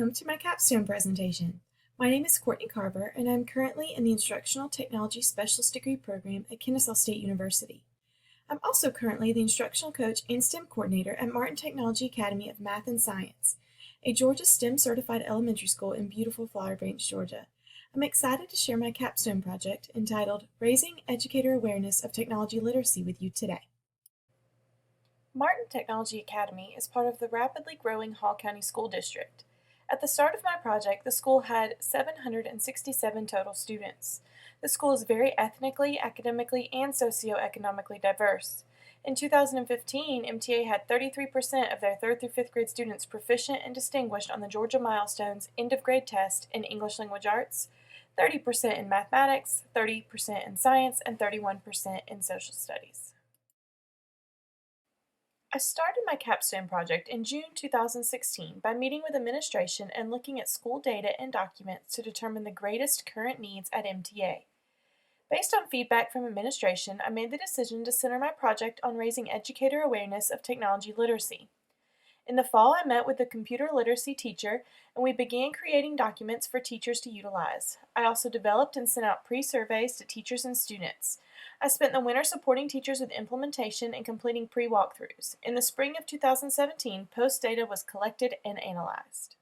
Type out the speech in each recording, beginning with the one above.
Welcome to my capstone presentation. My name is Courtney Carver, and I'm currently in the Instructional Technology Specialist Degree Program at Kennesaw State University. I'm also currently the Instructional Coach and STEM Coordinator at Martin Technology Academy of Math and Science, a Georgia STEM certified elementary school in beautiful Flower Branch, Georgia. I'm excited to share my capstone project entitled Raising Educator Awareness of Technology Literacy with you today. Martin Technology Academy is part of the rapidly growing Hall County School District. At the start of my project, the school had 767 total students. The school is very ethnically, academically, and socioeconomically diverse. In 2015, MTA had 33% of their 3rd through 5th grade students proficient and distinguished on the Georgia Milestones end-of-grade test in English Language Arts, 30% in mathematics, 30% in science, and 31% in social studies. I started my capstone project in June 2016 by meeting with administration and looking at school data and documents to determine the greatest current needs at MTA. Based on feedback from administration, I made the decision to center my project on raising educator awareness of technology literacy. In the fall, I met with a computer literacy teacher, and we began creating documents for teachers to utilize. I also developed and sent out pre-surveys to teachers and students. I spent the winter supporting teachers with implementation and completing pre-walkthroughs. In the spring of 2017, post data was collected and analyzed.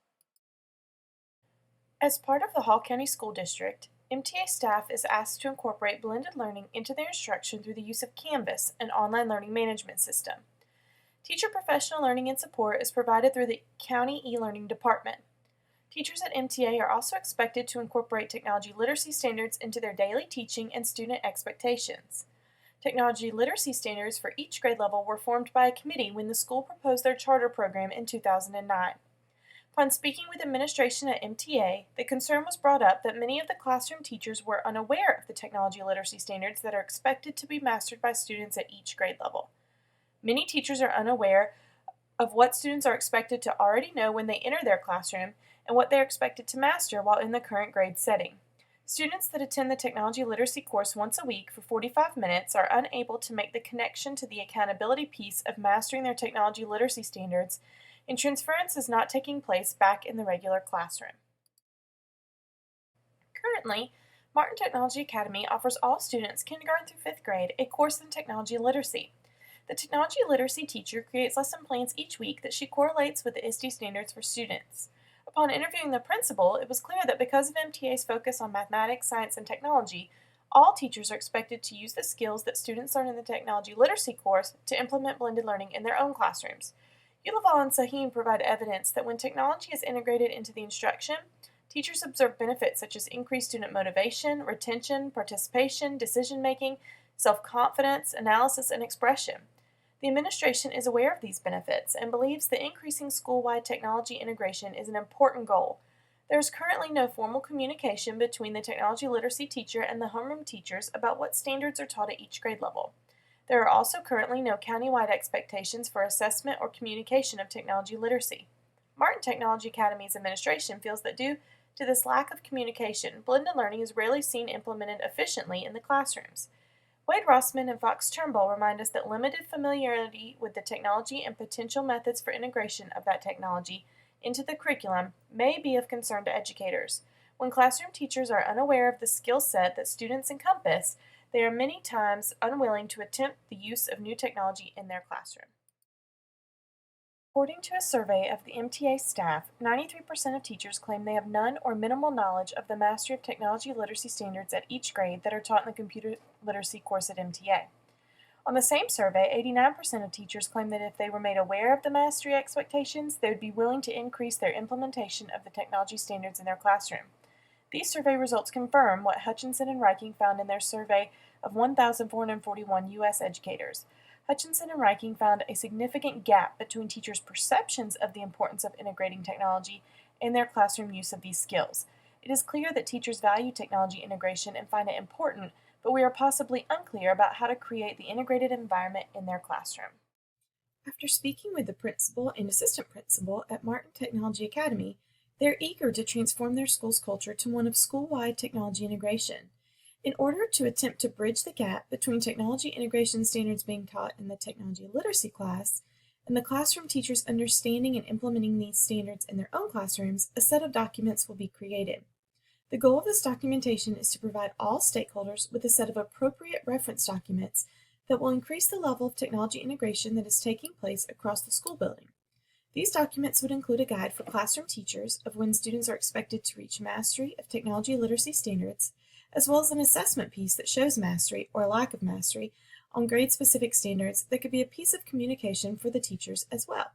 As part of the Hall County School District, MTA staff is asked to incorporate blended learning into their instruction through the use of Canvas, an online learning management system. Teacher professional learning and support is provided through the County e-learning department. Teachers at MTA are also expected to incorporate technology literacy standards into their daily teaching and student expectations. Technology literacy standards for each grade level were formed by a committee when the school proposed their charter program in 2009. Upon speaking with administration at MTA, the concern was brought up that many of the classroom teachers were unaware of the technology literacy standards that are expected to be mastered by students at each grade level. Many teachers are unaware of what students are expected to already know when they enter their classroom and what they are expected to master while in the current grade setting. Students that attend the technology literacy course once a week for 45 minutes are unable to make the connection to the accountability piece of mastering their technology literacy standards, and transference is not taking place back in the regular classroom. Currently, Martin Technology Academy offers all students kindergarten through 5th grade a course in technology literacy. The technology literacy teacher creates lesson plans each week that she correlates with the ISTE standards for students. Upon interviewing the principal, it was clear that because of MTA's focus on mathematics, science, and technology, all teachers are expected to use the skills that students learn in the technology literacy course to implement blended learning in their own classrooms. Ulaval and Sahim provide evidence that when technology is integrated into the instruction, teachers observe benefits such as increased student motivation, retention, participation, decision-making, self-confidence, analysis, and expression. The administration is aware of these benefits and believes that increasing school-wide technology integration is an important goal. There is currently no formal communication between the technology literacy teacher and the homeroom teachers about what standards are taught at each grade level. There are also currently no countywide expectations for assessment or communication of technology literacy. Martin Technology Academy's administration feels that due to this lack of communication, blended learning is rarely seen implemented efficiently in the classrooms. Wade Rossman and Fox Turnbull remind us that limited familiarity with the technology and potential methods for integration of that technology into the curriculum may be of concern to educators. When classroom teachers are unaware of the skill set that students encompass, they are many times unwilling to attempt the use of new technology in their classroom. According to a survey of the MTA staff, 93% of teachers claim they have none or minimal knowledge of the mastery of technology literacy standards at each grade that are taught in the computer literacy course at MTA. On the same survey, 89% of teachers claim that if they were made aware of the mastery expectations, they would be willing to increase their implementation of the technology standards in their classroom. These survey results confirm what Hutchinson and Reiking found in their survey of 1,441 U.S. educators. Hutchinson and Reiking found a significant gap between teachers' perceptions of the importance of integrating technology and their classroom use of these skills. It is clear that teachers value technology integration and find it important, but we are possibly unclear about how to create the integrated environment in their classroom. After speaking with the principal and assistant principal at Martin Technology Academy, they're eager to transform their school's culture to one of school-wide technology integration. In order to attempt to bridge the gap between technology integration standards being taught in the technology literacy class and the classroom teachers understanding and implementing these standards in their own classrooms, a set of documents will be created. The goal of this documentation is to provide all stakeholders with a set of appropriate reference documents that will increase the level of technology integration that is taking place across the school building. These documents would include a guide for classroom teachers of when students are expected to reach mastery of technology literacy standards, as well as an assessment piece that shows mastery or lack of mastery on grade-specific standards that could be a piece of communication for the teachers as well.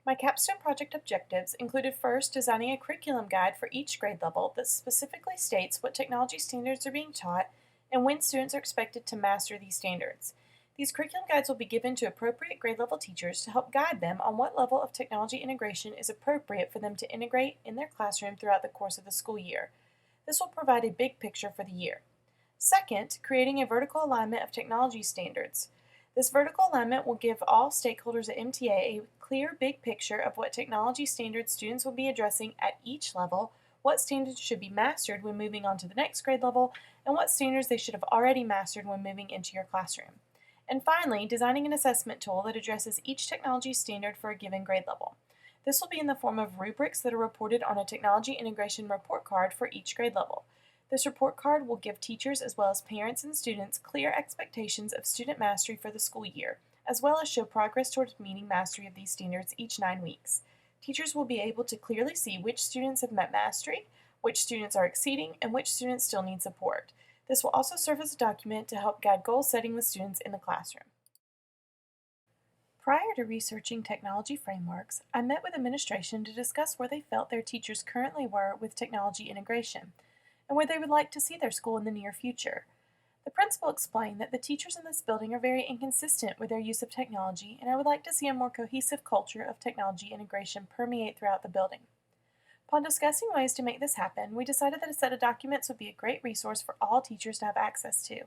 My capstone project objectives included first designing a curriculum guide for each grade level that specifically states what technology standards are being taught and when students are expected to master these standards. These curriculum guides will be given to appropriate grade level teachers to help guide them on what level of technology integration is appropriate for them to integrate in their classroom throughout the course of the school year. This will provide a big picture for the year. Second, creating a vertical alignment of technology standards. This vertical alignment will give all stakeholders at MTA a clear big picture of what technology standards students will be addressing at each level, what standards should be mastered when moving on to the next grade level, and what standards they should have already mastered when moving into your classroom. And finally, designing an assessment tool that addresses each technology standard for a given grade level. This will be in the form of rubrics that are reported on a technology integration report card for each grade level. This report card will give teachers as well as parents and students clear expectations of student mastery for the school year, as well as show progress towards meeting mastery of these standards each 9 weeks. Teachers will be able to clearly see which students have met mastery, which students are exceeding, and which students still need support. This will also serve as a document to help guide goal setting with students in the classroom. Prior to researching technology frameworks, I met with administration to discuss where they felt their teachers currently were with technology integration, and where they would like to see their school in the near future. The principal explained that the teachers in this building are very inconsistent with their use of technology, and I would like to see a more cohesive culture of technology integration permeate throughout the building. Upon discussing ways to make this happen, we decided that a set of documents would be a great resource for all teachers to have access to,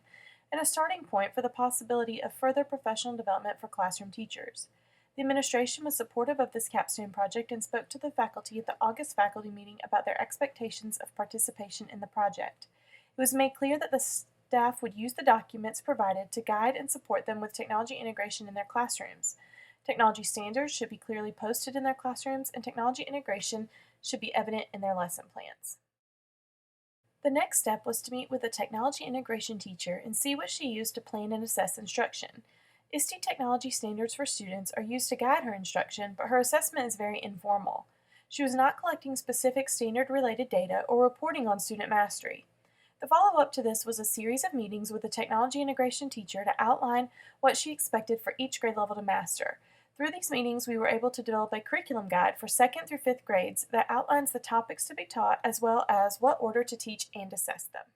and a starting point for the possibility of further professional development for classroom teachers. The administration was supportive of this capstone project and spoke to the faculty at the August faculty meeting about their expectations of participation in the project. It was made clear that the staff would use the documents provided to guide and support them with technology integration in their classrooms. Technology standards should be clearly posted in their classrooms, and technology integration should be evident in their lesson plans. The next step was to meet with a technology integration teacher and see what she used to plan and assess instruction. ISTE technology standards for students are used to guide her instruction, but her assessment is very informal. She was not collecting specific standard-related data or reporting on student mastery. The follow-up to this was a series of meetings with a technology integration teacher to outline what she expected for each grade level to master. Through these meetings, we were able to develop a curriculum guide for 2nd through 5th grades that outlines the topics to be taught as well as what order to teach and assess them.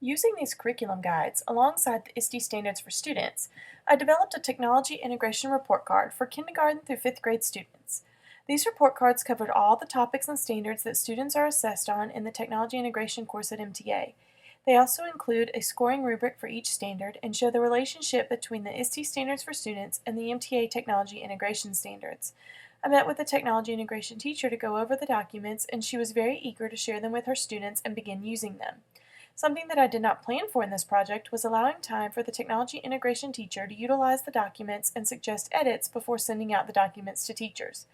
Using these curriculum guides alongside the ISTE standards for students, I developed a technology integration report card for kindergarten through 5th grade students. These report cards covered all the topics and standards that students are assessed on in the technology integration course at MTA. They also include a scoring rubric for each standard and show the relationship between the ISTE standards for students and the MTA technology integration standards. I met with the technology integration teacher to go over the documents, and she was very eager to share them with her students and begin using them. Something that I did not plan for in this project was allowing time for the technology integration teacher to utilize the documents and suggest edits before sending out the documents to teachers.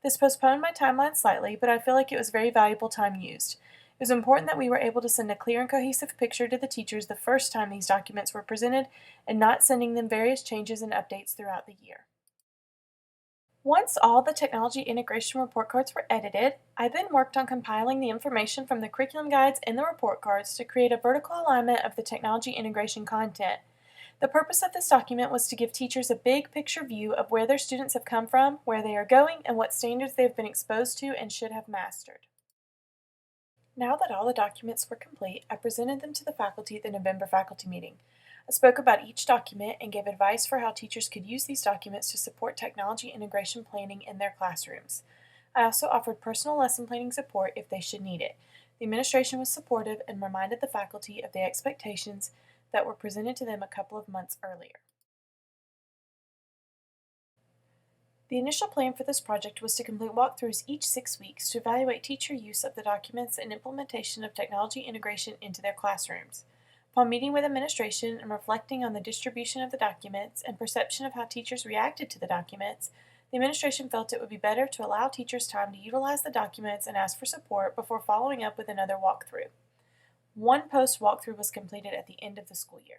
This postponed my timeline slightly, but I feel like it was very valuable time used. It was important that we were able to send a clear and cohesive picture to the teachers the first time these documents were presented, and not sending them various changes and updates throughout the year. Once all the technology integration report cards were edited, I then worked on compiling the information from the curriculum guides and the report cards to create a vertical alignment of the technology integration content. The purpose of this document was to give teachers a big picture view of where their students have come from, where they are going, and what standards they have been exposed to and should have mastered. Now that all the documents were complete, I presented them to the faculty at the November faculty meeting. I spoke about each document and gave advice for how teachers could use these documents to support technology integration planning in their classrooms. I also offered personal lesson planning support if they should need it. The administration was supportive and reminded the faculty of the expectations that were presented to them a couple of months earlier. The initial plan for this project was to complete walkthroughs each 6 weeks to evaluate teacher use of the documents and implementation of technology integration into their classrooms. Upon meeting with administration and reflecting on the distribution of the documents and perception of how teachers reacted to the documents, the administration felt it would be better to allow teachers time to utilize the documents and ask for support before following up with another walkthrough. One post walkthrough was completed at the end of the school year.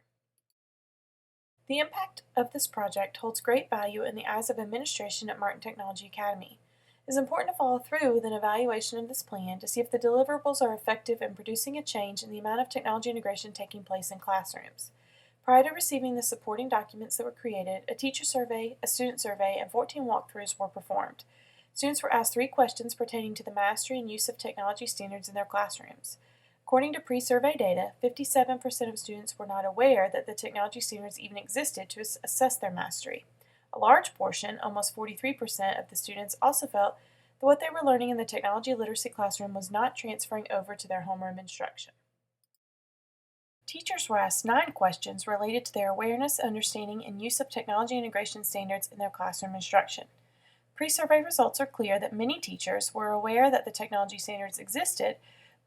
The impact of this project holds great value in the eyes of administration at Martin Technology Academy. It is important to follow through with an evaluation of this plan to see if the deliverables are effective in producing a change in the amount of technology integration taking place in classrooms. Prior to receiving the supporting documents that were created, a teacher survey, a student survey, and 14 walkthroughs were performed. Students were asked 3 questions pertaining to the mastery and use of technology standards in their classrooms. According to pre-survey data, 57% of students were not aware that the technology standards even existed to assess their mastery. A large portion, almost 43% of the students, also felt that what they were learning in the technology literacy classroom was not transferring over to their homeroom instruction. Teachers were asked 9 questions related to their awareness, understanding, and use of technology integration standards in their classroom instruction. Pre-survey results are clear that many teachers were aware that the technology standards existed,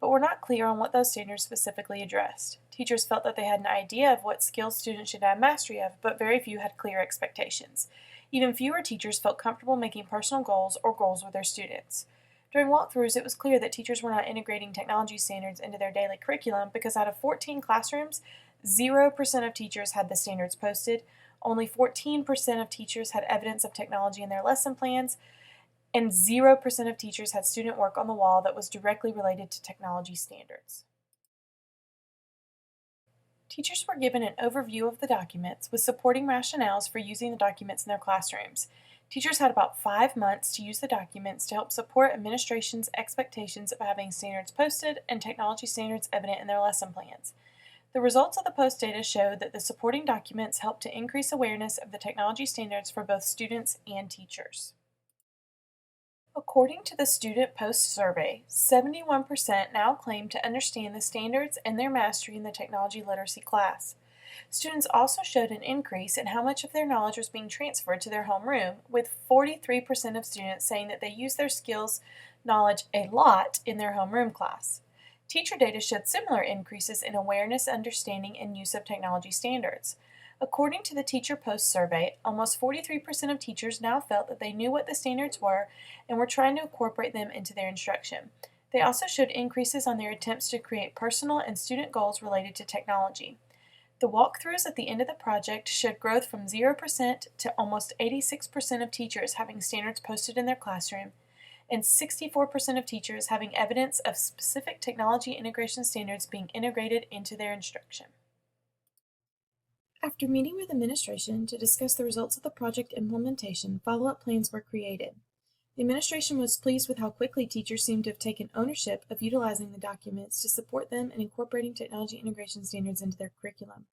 but were not clear on what those standards specifically addressed. Teachers felt that they had an idea of what skills students should have mastery of, but very few had clear expectations. Even fewer teachers felt comfortable making personal goals or goals with their students. During walkthroughs, it was clear that teachers were not integrating technology standards into their daily curriculum because out of 14 classrooms, 0% of teachers had the standards posted, only 14% of teachers had evidence of technology in their lesson plans, and 0% of teachers had student work on the wall that was directly related to technology standards. Teachers were given an overview of the documents with supporting rationales for using the documents in their classrooms. Teachers had about 5 months to use the documents to help support administration's expectations of having standards posted and technology standards evident in their lesson plans. The results of the post data showed that the supporting documents helped to increase awareness of the technology standards for both students and teachers. According to the student post survey, 71% now claim to understand the standards and their mastery in the technology literacy class. Students also showed an increase in how much of their knowledge was being transferred to their homeroom, with 43% of students saying that they use their skills knowledge a lot in their homeroom class. Teacher data showed similar increases in awareness, understanding, and use of technology standards. According to the Teacher Post survey, almost 43% of teachers now felt that they knew what the standards were and were trying to incorporate them into their instruction. They also showed increases on their attempts to create personal and student goals related to technology. The walkthroughs at the end of the project showed growth from 0% to almost 86% of teachers having standards posted in their classroom, and 64% of teachers having evidence of specific technology integration standards being integrated into their instruction. After meeting with administration to discuss the results of the project implementation, follow-up plans were created. The administration was pleased with how quickly teachers seemed to have taken ownership of utilizing the documents to support them in incorporating technology integration standards into their curriculum.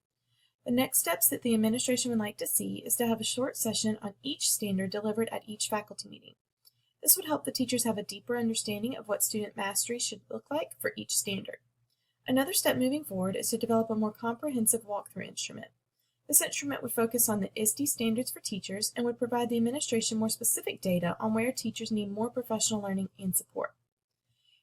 The next steps that the administration would like to see is to have a short session on each standard delivered at each faculty meeting. This would help the teachers have a deeper understanding of what student mastery should look like for each standard. Another step moving forward is to develop a more comprehensive walkthrough instrument. This instrument would focus on the ISTE standards for teachers and would provide the administration more specific data on where teachers need more professional learning and support.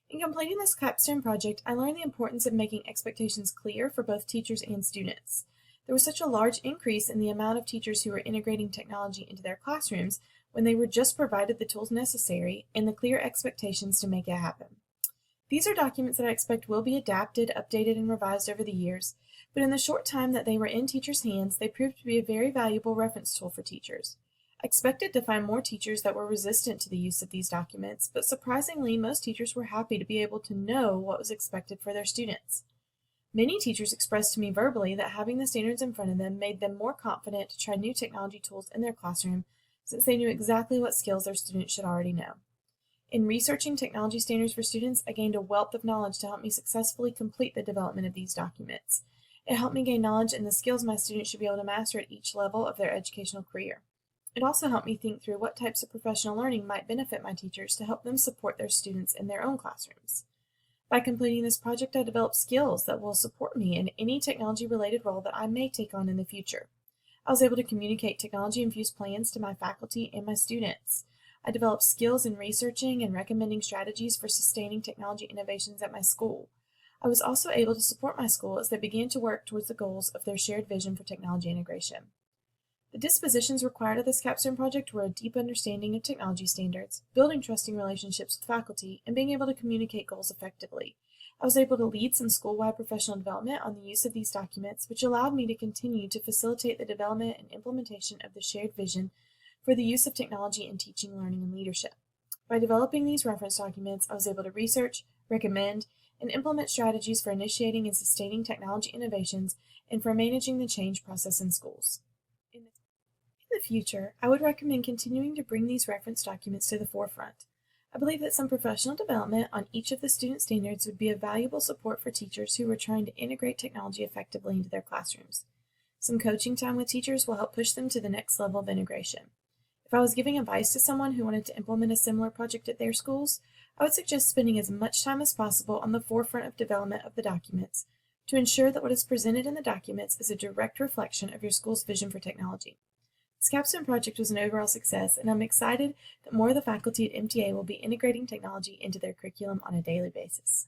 In completing this Capstone project, I learned the importance of making expectations clear for both teachers and students. There was such a large increase in the amount of teachers who were integrating technology into their classrooms when they were just provided the tools necessary and the clear expectations to make it happen. These are documents that I expect will be adapted, updated, and revised over the years, but in the short time that they were in teachers' hands, they proved to be a very valuable reference tool for teachers. I expected to find more teachers that were resistant to the use of these documents, but surprisingly, most teachers were happy to be able to know what was expected for their students. Many teachers expressed to me verbally that having the standards in front of them made them more confident to try new technology tools in their classroom, since they knew exactly what skills their students should already know. In researching technology standards for students, I gained a wealth of knowledge to help me successfully complete the development of these documents. It helped me gain knowledge in the skills my students should be able to master at each level of their educational career. It also helped me think through what types of professional learning might benefit my teachers to help them support their students in their own classrooms. By completing this project, I developed skills that will support me in any technology-related role that I may take on in the future. I was able to communicate technology-infused plans to my faculty and my students. I developed skills in researching and recommending strategies for sustaining technology innovations at my school. I was also able to support my school as they began to work towards the goals of their shared vision for technology integration. The dispositions required of this capstone project were a deep understanding of technology standards, building trusting relationships with faculty, and being able to communicate goals effectively. I was able to lead some school-wide professional development on the use of these documents, which allowed me to continue to facilitate the development and implementation of the shared vision for the use of technology in teaching, learning, and leadership. By developing these reference documents, I was able to research, recommend, and implement strategies for initiating and sustaining technology innovations and for managing the change process in schools. In the future, I would recommend continuing to bring these reference documents to the forefront. I believe that some professional development on each of the student standards would be a valuable support for teachers who are trying to integrate technology effectively into their classrooms. Some coaching time with teachers will help push them to the next level of integration. If I was giving advice to someone who wanted to implement a similar project at their schools, I would suggest spending as much time as possible on the forefront of development of the documents to ensure that what is presented in the documents is a direct reflection of your school's vision for technology. This capstone project was an overall success, and I'm excited that more of the faculty at MTA will be integrating technology into their curriculum on a daily basis.